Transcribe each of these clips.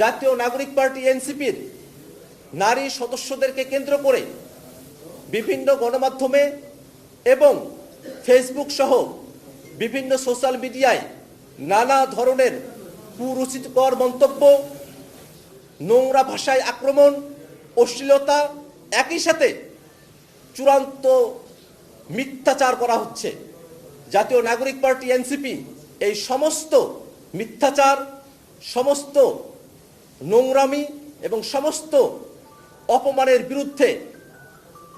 জাতীয় নাগরিক পার্টি এনসিপির নারী সদস্যদেরকে কেন্দ্র করে বিভিন্ন গণমাধ্যমে এবং ফেসবুক সহ বিভিন্ন সোশ্যাল মিডিয়ায় নানা ধরনের কুরুচিকর মন্তব্য, নোংরা ভাষায় আক্রমণ, অশ্লীলতা, একই সাথে চূড়ান্ত মিথ্যাচার করা হচ্ছে। জাতীয় নাগরিক পার্টি এনসিপি এই সমস্ত মিথ্যাচার, সমস্ত নোংরামি এবং সমস্ত অপমানের বিরুদ্ধে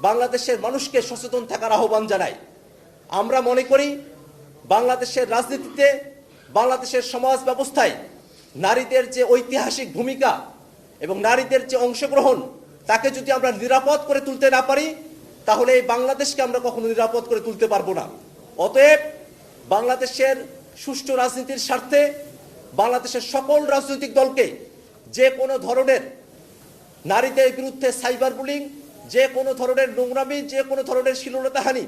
বাংলাদেশের মানুষকে সচেতন থাকার আহ্বান জানায়। আমরা মনে করি বাংলাদেশের রাজনীতিতে, বাংলাদেশের সমাজ ব্যবস্থায় নারীদের যে ঐতিহাসিক ভূমিকা এবং নারীদের যে অংশগ্রহণ, তাকে যদি আমরা নিরাপদ করে তুলতে না পারি, তাহলে এই বাংলাদেশকে আমরা কখনো নিরাপদ করে তুলতে পারবো না। অতএব বাংলাদেশের সুষ্ঠু রাজনীতির স্বার্থে বাংলাদেশের সকল রাজনৈতিক দলকে যে কোনো ধরনের নারীদের বিরুদ্ধে সাইবার বুলিং, যে কোনো ধরনের নোংরামি, যে কোনো ধরনের শ্লীলতাহানি,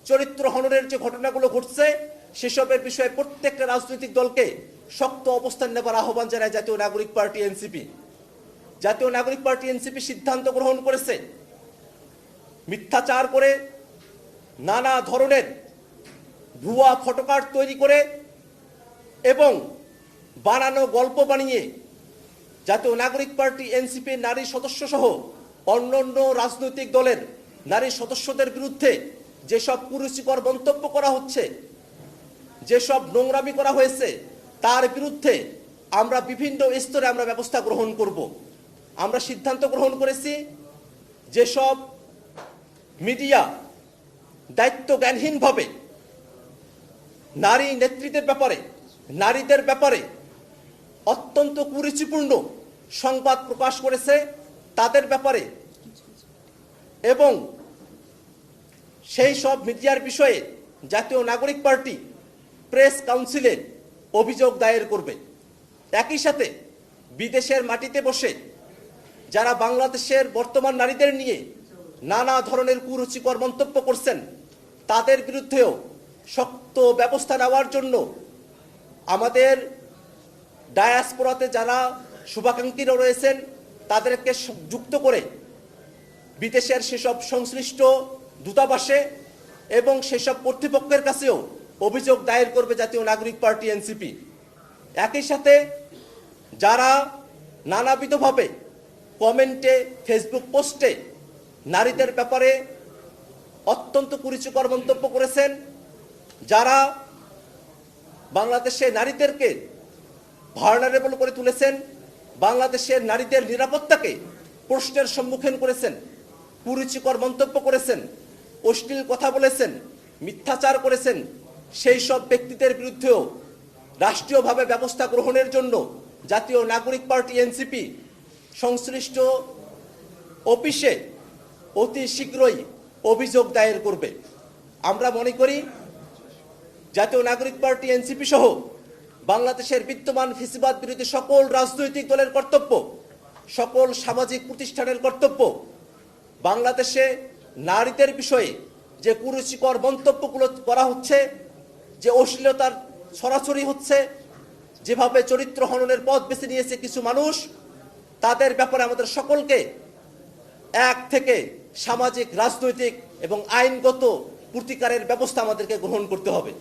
চরিত্র হননের যে ঘটনাগুলো ঘটছে, সেসবের বিষয়ে প্রত্যেকটা রাজনৈতিক দলকে শক্ত অবস্থান নেবার আহ্বান জানায় জাতীয় নাগরিক পার্টি এনসিপি। জাতীয় নাগরিক পার্টি এনসিপি সিদ্ধান্ত গ্রহণ করেছে মিথ্যাচার করে, নানা ধরনের ভুয়া ফটোকার্ড তৈরি করে এবং বানানো গল্প বানিয়ে জাতীয় নাগরিক পার্টি এনসিপি নারী সদস্য সহ অন্যান্য রাজনৈতিক দলের নারী সদস্যদের বিরুদ্ধে যেসব কুরুচিকর মন্তব্য করা হচ্ছে, যেসব নোংরামি করা হয়েছে, তার বিরুদ্ধে আমরা বিভিন্ন স্তরে আমরা ব্যবস্থা গ্রহণ করব। আমরা সিদ্ধান্ত গ্রহণ করেছি যেসব মিডিয়া দায়িত্ব জ্ঞানহীনভাবে নারী নেতৃত্বের ব্যাপারে, নারীদের ব্যাপারে অত্যন্ত কুরুচিপূর্ণ সংবাদ প্রকাশ করেছে, তাদের ব্যাপারে এবং সেই সব মিডিয়ার বিষয়ে জাতীয় নাগরিক পার্টি প্রেস কাউন্সিলে অভিযোগ দায়ের করবে। একই সাথে বিদেশের মাটিতে বসে যারা বাংলাদেশের বর্তমান নারীদের নিয়ে নানা ধরনের কুরুচিকর মন্তব্য করছেন, তাদের বিরুদ্ধেও শক্ত ব্যবস্থা নেওয়ার জন্য আমাদের ডায়াসপোরাতে যারা শুভাকাঙ্ক্ষীরা রয়েছেন, তাদেরকে যুক্ত করে বিদেশের সেসব সংশ্লিষ্ট দূতাবাসে এবং সেসব কর্তৃপক্ষের কাছেও অভিযোগ দায়ের করবে জাতীয় নাগরিক পার্টি এনসিপি। একই সাথে যারা নানাবিধভাবে কমেন্টে, ফেসবুক পোস্টে নারীদের ব্যাপারে অত্যন্ত কুরুচিকর মন্তব্য করেছেন, যারা বাংলাদেশে নারীদেরকে ভালনারেবল করে তুলেছেন, বাংলাদেশের নারীদের নিরাপত্তাকে প্রশ্নের সম্মুখীন করেছেন, কুরুচিকর মন্তব্য করেছেন, অশ্লীল কথা বলেছেন, মিথ্যাচার করেছেন, সেই সব ব্যক্তিদের বিরুদ্ধেও রাষ্ট্রীয়ভাবে ব্যবস্থা গ্রহণের জন্য জাতীয় নাগরিক পার্টি এনসিপি সংশ্লিষ্ট অফিসে অতি শীঘ্রই অভিযোগ দায়ের করবে। আমরা মনে করি জাতীয় নাগরিক পার্টি এনসিপি সহ বাংলাদেশের বিদ্যমান ফ্যাসিবাদ বিরোধী সকল রাজনৈতিক দলের কর্তব্য, সকল সামাজিক প্রতিষ্ঠানের কর্তব্য বাংলাদেশে নারীদের বিষয়ে যে কুরুচিকর মন্তব্যগুলো করা হচ্ছে, যে অশ্লীলতার ছড়াছড়ি হচ্ছে, যেভাবে চরিত্র হননের পথ বেছে নিয়েছে কিছু মানুষ, তাদের ব্যাপারে আমাদের সকলকে এক থেকে সামাজিক, রাজনৈতিক এবং আইনগত প্রতিকারের ব্যবস্থা আমাদেরকে গ্রহণ করতে হবে।